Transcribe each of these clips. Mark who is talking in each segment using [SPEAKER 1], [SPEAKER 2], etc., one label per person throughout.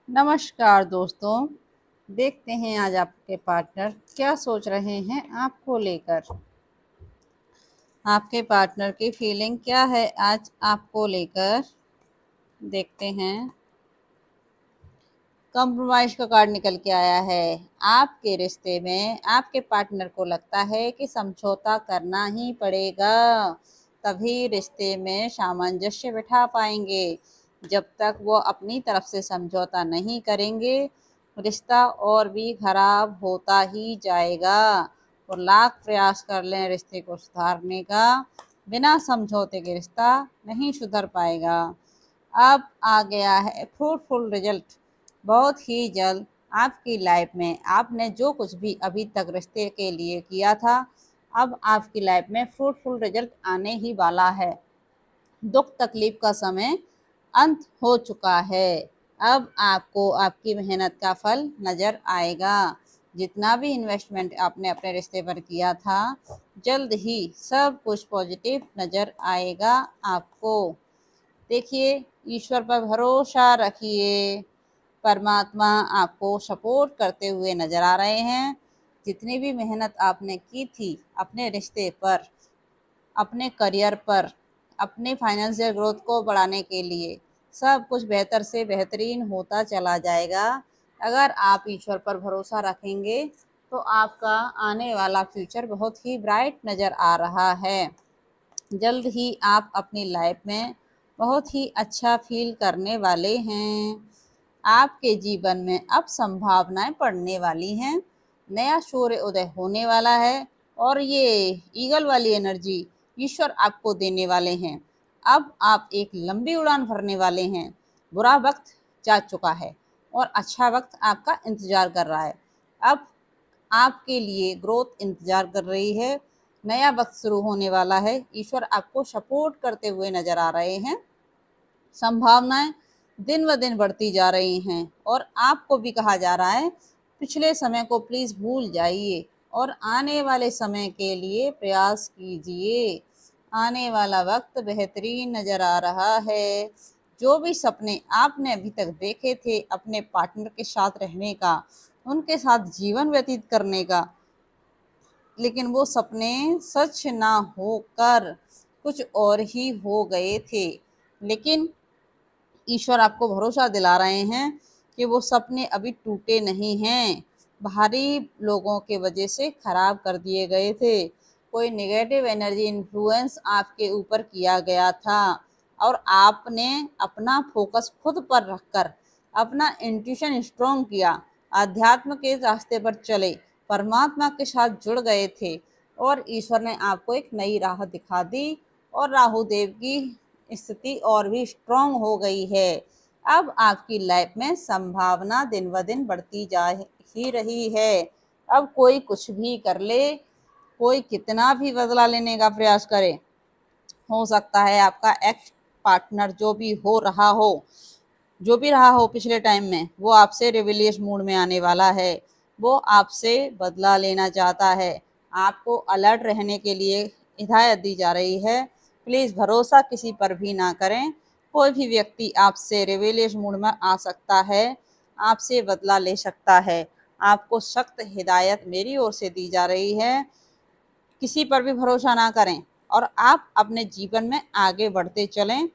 [SPEAKER 1] नमस्कार दोस्तों। देखते हैं आज आपके पार्टनर क्या सोच रहे हैं आपको लेकर। आपके पार्टनर की फीलिंग क्या है आज आपको लेकर, देखते हैं। कॉम्प्रोमाइज का कार्ड निकल के आया है। आपके रिश्ते में आपके पार्टनर को लगता है कि समझौता करना ही पड़ेगा, तभी रिश्ते में सामंजस्य बिठा पाएंगे। जब तक वो अपनी तरफ से समझौता नहीं करेंगे, रिश्ता और भी खराब होता ही जाएगा। और लाख प्रयास कर लें रिश्ते को सुधारने का, बिना समझौते के रिश्ता नहीं सुधर पाएगा। अब आ गया है फ्रूटफुल रिजल्ट। बहुत ही जल्द आपकी लाइफ में आपने जो कुछ भी अभी तक रिश्ते के लिए किया था, अब आपकी लाइफ में फ्रूटफुल रिजल्ट आने ही वाला है। दुख तकलीफ का समय अंत हो चुका है। अब आपको आपकी मेहनत का फल नज़र आएगा। जितना भी इन्वेस्टमेंट आपने अपने रिश्ते पर किया था, जल्द ही सब कुछ पॉजिटिव नज़र आएगा आपको। देखिए, ईश्वर पर भरोसा रखिए। परमात्मा आपको सपोर्ट करते हुए नज़र आ रहे हैं। जितनी भी मेहनत आपने की थी अपने रिश्ते पर, अपने करियर पर, अपने फाइनेंशियल ग्रोथ को बढ़ाने के लिए, सब कुछ बेहतर से बेहतरीन होता चला जाएगा। अगर आप ईश्वर पर भरोसा रखेंगे तो आपका आने वाला फ्यूचर बहुत ही ब्राइट नज़र आ रहा है। जल्द ही आप अपनी लाइफ में बहुत ही अच्छा फील करने वाले हैं। आपके जीवन में अब संभावनाएं बढ़ने वाली हैं। नया सूर्य उदय होने वाला है और ये ईगल वाली एनर्जी ईश्वर आपको देने वाले हैं। अब आप एक लंबी उड़ान भरने वाले हैं। बुरा वक्त जा चुका है और अच्छा वक्त आपका इंतजार कर रहा है। अब आपके लिए ग्रोथ इंतजार कर रही है। नया वक्त शुरू होने वाला है। ईश्वर आपको सपोर्ट करते हुए नजर आ रहे हैं। संभावनाएं दिन ब दिन बढ़ती जा रही हैं और आपको भी कहा जा रहा है पिछले समय को प्लीज़ भूल जाइए और आने वाले समय के लिए प्रयास कीजिए। आने वाला वक्त बेहतरीन नज़र आ रहा है। जो भी सपने आपने अभी तक देखे थे अपने पार्टनर के साथ रहने का, उनके साथ जीवन व्यतीत करने का, लेकिन वो सपने सच ना होकर कुछ और ही हो गए थे। लेकिन ईश्वर आपको भरोसा दिला रहे हैं कि वो सपने अभी टूटे नहीं हैं। बाहरी लोगों के वजह से खराब कर दिए गए थे। कोई नेगेटिव एनर्जी इन्फ्लुएंस आपके ऊपर किया गया था और आपने अपना फोकस खुद पर रखकर अपना इंट्यूशन स्ट्रॉन्ग किया, अध्यात्म के रास्ते पर चले, परमात्मा के साथ जुड़ गए थे और ईश्वर ने आपको एक नई राह दिखा दी और राहु देव की स्थिति और भी स्ट्रॉन्ग हो गई है। अब आपकी लाइफ में संभावना दिन ब दिन बढ़ती जा ही रही है। अब कोई कुछ भी कर ले, कोई कितना भी बदला लेने का प्रयास करे, हो सकता है आपका एक्स पार्टनर जो भी रहा हो पिछले टाइम में, वो आपसे रिविलियस मूड में आने वाला है। वो आपसे बदला लेना चाहता है। आपको अलर्ट रहने के लिए हिदायत दी जा रही है। प्लीज़ भरोसा किसी पर भी ना करें। कोई भी व्यक्ति आपसे रिविलियस मूड में आ सकता है, आपसे बदला ले सकता है। आपको सख्त हिदायत मेरी ओर से दी जा रही है। किसी पर भी भरोसा ना करें और आप अपने जीवन में आगे बढ़ते चलें।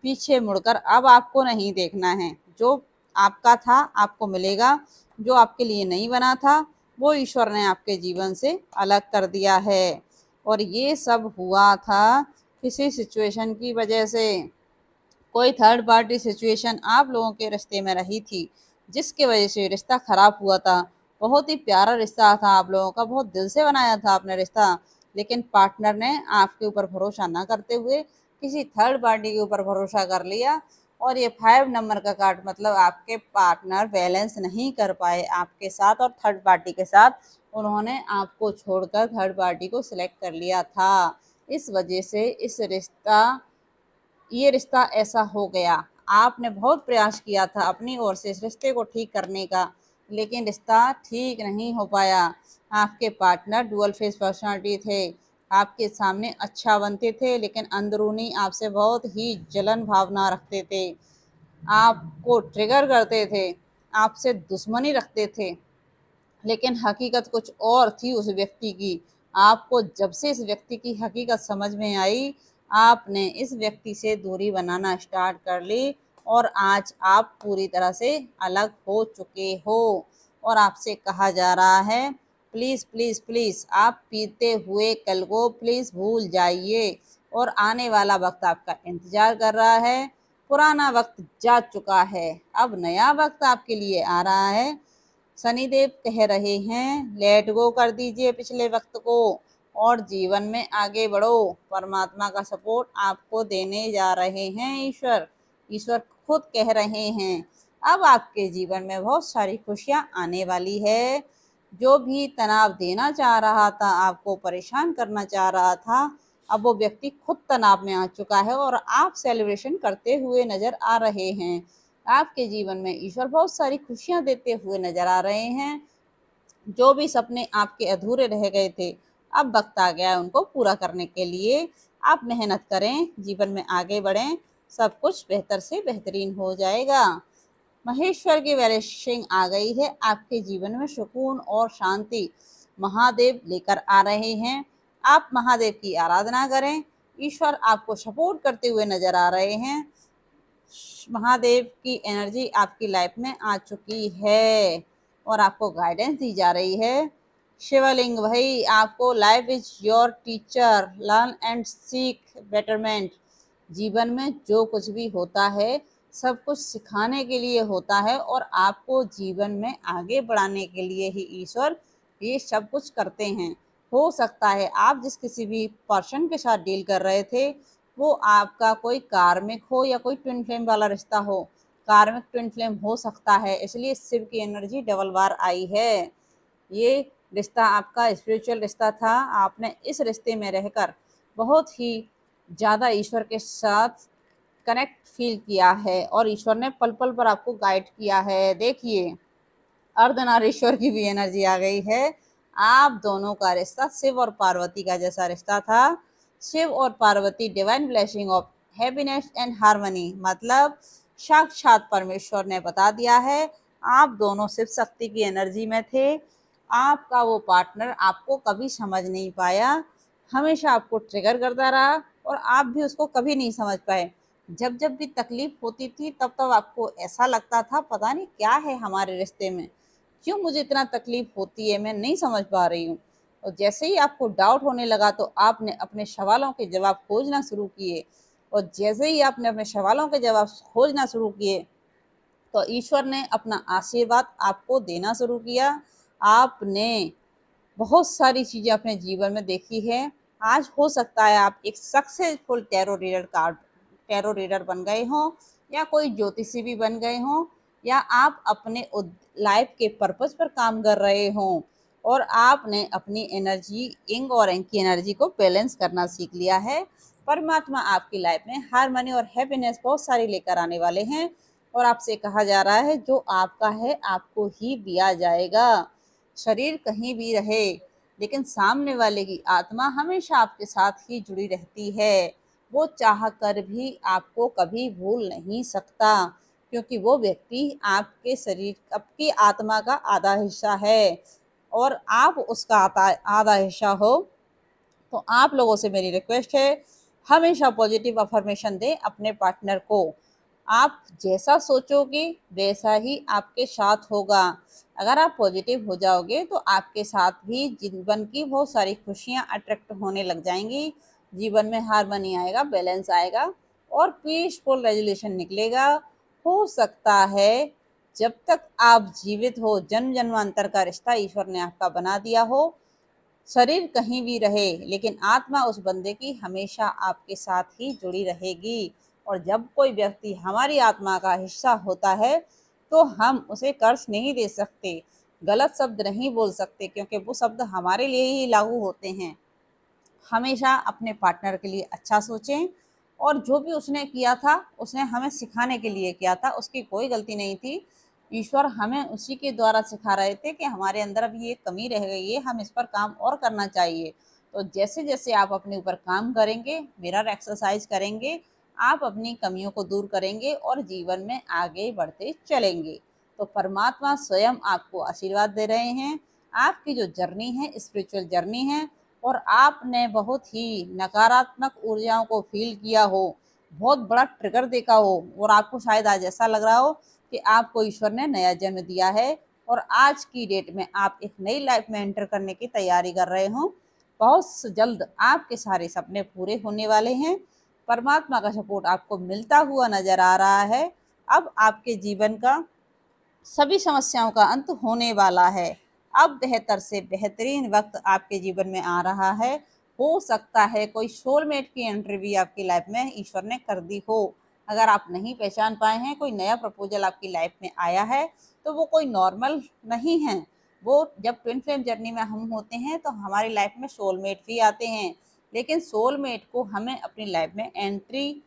[SPEAKER 1] पीछे मुड़कर अब आपको नहीं देखना है। जो आपका था आपको मिलेगा, जो आपके लिए नहीं बना था वो ईश्वर ने आपके जीवन से अलग कर दिया है। और ये सब हुआ था किसी सिचुएशन की वजह से। कोई थर्ड पार्टी सिचुएशन आप लोगों के रिश्ते में रही थी, जिसके वजह से रिश्ता खराब हुआ था। बहुत ही प्यारा रिश्ता था आप लोगों का, बहुत दिल से बनाया था आपने रिश्ता, लेकिन पार्टनर ने आपके ऊपर भरोसा ना करते हुए किसी थर्ड पार्टी के ऊपर भरोसा कर लिया। और ये 5 नंबर का कार्ड मतलब आपके पार्टनर बैलेंस नहीं कर पाए आपके साथ और थर्ड पार्टी के साथ। उन्होंने आपको छोड़कर थर्ड पार्टी को सिलेक्ट कर लिया था। इस वजह से ये रिश्ता ऐसा हो गया। आपने बहुत प्रयास किया था अपनी ओर से इस रिश्ते को ठीक करने का, लेकिन रिश्ता ठीक नहीं हो पाया। आपके पार्टनर डुअल फेस पर्सनालिटी थे। आपके सामने अच्छा बनते थे, लेकिन अंदरूनी आपसे बहुत ही जलन भावना रखते थे। आपको ट्रिगर करते थे आपसे दुश्मनी रखते थे, लेकिन हकीकत कुछ और थी उस व्यक्ति की। आपको जब से इस व्यक्ति की हकीकत समझ में आई, आपने इस व्यक्ति से दूरी बनाना स्टार्ट कर ली और आज आप पूरी तरह से अलग हो चुके हो। और आपसे कहा जा रहा है, प्लीज़ प्लीज़ प्लीज़ आप पीते हुए कल को प्लीज़ भूल जाइए और आने वाला वक्त आपका इंतज़ार कर रहा है। पुराना वक्त जा चुका है, अब नया वक्त आपके लिए आ रहा है। शनिदेव कह रहे हैं, लेट गो कर दीजिए पिछले वक्त को और जीवन में आगे बढ़ो। परमात्मा का सपोर्ट आपको देने जा रहे हैं ईश्वर। ईश्वर खुद कह रहे हैं, अब आपके जीवन में बहुत सारी खुशियां आने वाली है। जो भी तनाव देना चाह रहा था, आपको परेशान करना चाह रहा था, अब वो व्यक्ति खुद तनाव में आ चुका है और आप सेलिब्रेशन करते हुए नजर आ रहे हैं। आपके जीवन में ईश्वर बहुत सारी खुशियां देते हुए नजर आ रहे हैं। जो भी सपने आपके अधूरे रह गए थे, अब वक्त आ गया है उनको पूरा करने के लिए। आप मेहनत करें, जीवन में आगे बढ़ें, सब कुछ बेहतर से बेहतरीन हो जाएगा। महेश्वर की ब्लेसिंग आ गई है, आपके जीवन में सुकून और शांति महादेव लेकर आ रहे हैं। आप महादेव की आराधना करें, ईश्वर आपको सपोर्ट करते हुए नजर आ रहे हैं। महादेव की एनर्जी आपकी लाइफ में आ चुकी है और आपको गाइडेंस दी जा रही है। शिवलिंग भाई, आपको life is your teacher, learn and seek betterment. जीवन में जो कुछ भी होता है, सब कुछ सिखाने के लिए होता है और आपको जीवन में आगे बढ़ाने के लिए ही ईश्वर ये सब कुछ करते हैं। हो सकता है आप जिस किसी भी पर्सन के साथ डील कर रहे थे, वो आपका कोई कार्मिक हो या कोई ट्विन फ्लेम वाला रिश्ता हो। कार्मिक ट्विन फ्लेम हो सकता है, इसलिए शिव की एनर्जी डबल बार आई है। ये रिश्ता आपका स्पिरिचुअल रिश्ता था। आपने इस रिश्ते में रहकर बहुत ही ज़्यादा ईश्वर के साथ कनेक्ट फील किया है और ईश्वर ने पल पल पर आपको गाइड किया है। देखिए, अर्धनारीश्वर की भी एनर्जी आ गई है। आप दोनों का रिश्ता शिव और पार्वती का जैसा रिश्ता था। शिव और Parvati divine blessing of happiness and harmony, मतलब साक्षात परमेश्वर ने बता दिया है। आप दोनों शिव शक्ति की एनर्जी में थे। आपका वो पार्टनर आपको कभी समझ नहीं पाया, हमेशा आपको ट्रिगर करता रहा और आप भी उसको कभी नहीं समझ पाए। जब जब भी तकलीफ होती थी, तब तब आपको ऐसा लगता था पता नहीं क्या है हमारे रिश्ते में, क्यों मुझे इतना तकलीफ होती है, मैं नहीं समझ पा रही हूँ। और जैसे ही आपको डाउट होने लगा तो आपने अपने सवालों के जवाब खोजना शुरू किए और जैसे ही आपने अपने सवालों के जवाब खोजना शुरू किए तो ईश्वर ने अपना आशीर्वाद आपको देना शुरू किया। आपने बहुत सारी चीज़ें अपने जीवन में देखी है। आज हो सकता है आप एक सक्सेसफुल टैरो रीडर बन गए हों या कोई ज्योतिषी भी बन गए हों या आप अपने लाइफ के पर्पस पर काम कर रहे हों और आपने अपनी एनर्जी इंग और एंग की एनर्जी को बैलेंस करना सीख लिया है। परमात्मा आपकी लाइफ में हार्मनी और हैप्पीनेस बहुत सारी लेकर आने वाले हैं और आपसे कहा जा रहा है, जो आपका है आपको ही दिया जाएगा। शरीर कहीं भी रहे, लेकिन सामने वाले की आत्मा हमेशा आपके साथ ही जुड़ी रहती है। वो चाह कर भी आपको कभी भूल नहीं सकता, क्योंकि वो व्यक्ति आपके शरीर, आपकी आत्मा का आधा हिस्सा है और आप उसका आधा हिस्सा हो। तो आप लोगों से मेरी रिक्वेस्ट है, हमेशा पॉजिटिव अफर्मेशन दें अपने पार्टनर को। आप जैसा सोचोगे वैसा ही आपके साथ होगा। अगर आप पॉजिटिव हो जाओगे तो आपके साथ भी जीवन की बहुत सारी खुशियां अट्रैक्ट होने लग जाएंगी। जीवन में हार्मनी आएगा, बैलेंस आएगा और पीसफुल रेजोल्यूशन निकलेगा। हो सकता है जब तक आप जीवित हो, जन्म जन्मांतर का रिश्ता ईश्वर ने आपका बना दिया हो। शरीर कहीं भी रहे, लेकिन आत्मा उस बंदे की हमेशा आपके साथ ही जुड़ी रहेगी। और जब कोई व्यक्ति हमारी आत्मा का हिस्सा होता है तो हम उसे कर्ज नहीं दे सकते, गलत शब्द नहीं बोल सकते, क्योंकि वो शब्द हमारे लिए ही लागू होते हैं। हमेशा अपने पार्टनर के लिए अच्छा सोचें और जो भी उसने किया था उसने हमें सिखाने के लिए किया था, उसकी कोई गलती नहीं थी। ईश्वर हमें उसी के द्वारा सिखा रहे थे कि हमारे अंदर अभी ये कमी रह गई है, हम इस पर काम और करना चाहिए। तो जैसे जैसे आप अपने ऊपर काम करेंगे, मिरर एक्सरसाइज करेंगे, आप अपनी कमियों को दूर करेंगे और जीवन में आगे बढ़ते चलेंगे। तो परमात्मा स्वयं आपको आशीर्वाद दे रहे हैं। आपकी जो जर्नी है स्पिरिचुअल जर्नी है, और आपने बहुत ही नकारात्मक ऊर्जाओं को फील किया हो, बहुत बड़ा ट्रिगर देखा हो, और आपको शायद आज ऐसा लग रहा हो कि आपको ईश्वर ने नया जन्म दिया है और आज की डेट में आप एक नई लाइफ में एंटर करने की तैयारी कर रहे हो। बहुत जल्द आपके सारे सपने पूरे होने वाले हैं। परमात्मा का सपोर्ट आपको मिलता हुआ नजर आ रहा है। अब आपके जीवन का सभी समस्याओं का अंत होने वाला है। अब बेहतर से बेहतरीन वक्त आपके जीवन में आ रहा है। हो सकता है कोई सोलमेट की एंट्री भी आपकी लाइफ में ईश्वर ने कर दी हो। अगर आप नहीं पहचान पाए हैं, कोई नया प्रपोजल आपकी लाइफ में आया है, तो वो कोई नॉर्मल नहीं है। वो जब ट्विन फ्लेम जर्नी में हम होते हैं तो हमारी लाइफ में सोलमेट भी आते हैं, लेकिन सोलमेट को हमें अपनी लाइफ में एंट्री,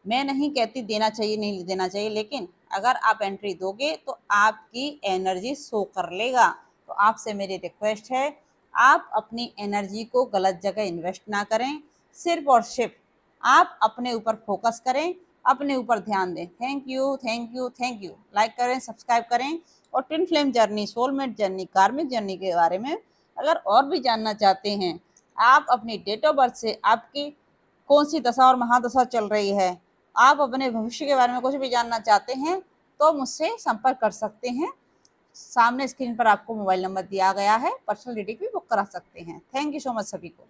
[SPEAKER 1] मैं नहीं कहती देना चाहिए नहीं देना चाहिए, लेकिन अगर आप एंट्री दोगे तो आपकी एनर्जी शो कर लेगा। तो आपसे मेरी रिक्वेस्ट है, आप अपनी एनर्जी को गलत जगह इन्वेस्ट ना करें। सिर्फ और सिर्फ आप अपने ऊपर फोकस करें, अपने ऊपर ध्यान दें। Thank you, thank you, thank you. Like करें, सब्सक्राइब करें, और twin flame journey, soulmate journey, कार्मिक जर्नी के बारे में अगर और भी जानना चाहते हैं, आप अपनी डेट ऑफ बर्थ से आपकी कौन सी दशा और महादशा चल रही है, आप अपने भविष्य के बारे में कुछ भी जानना चाहते हैं, तो मुझसे संपर्क कर सकते हैं। सामने स्क्रीन पर आपको मोबाइल नंबर दिया गया है, पर्सनल रीडिंग भी बुक करा सकते हैं। थैंक यू सो मच सभी को।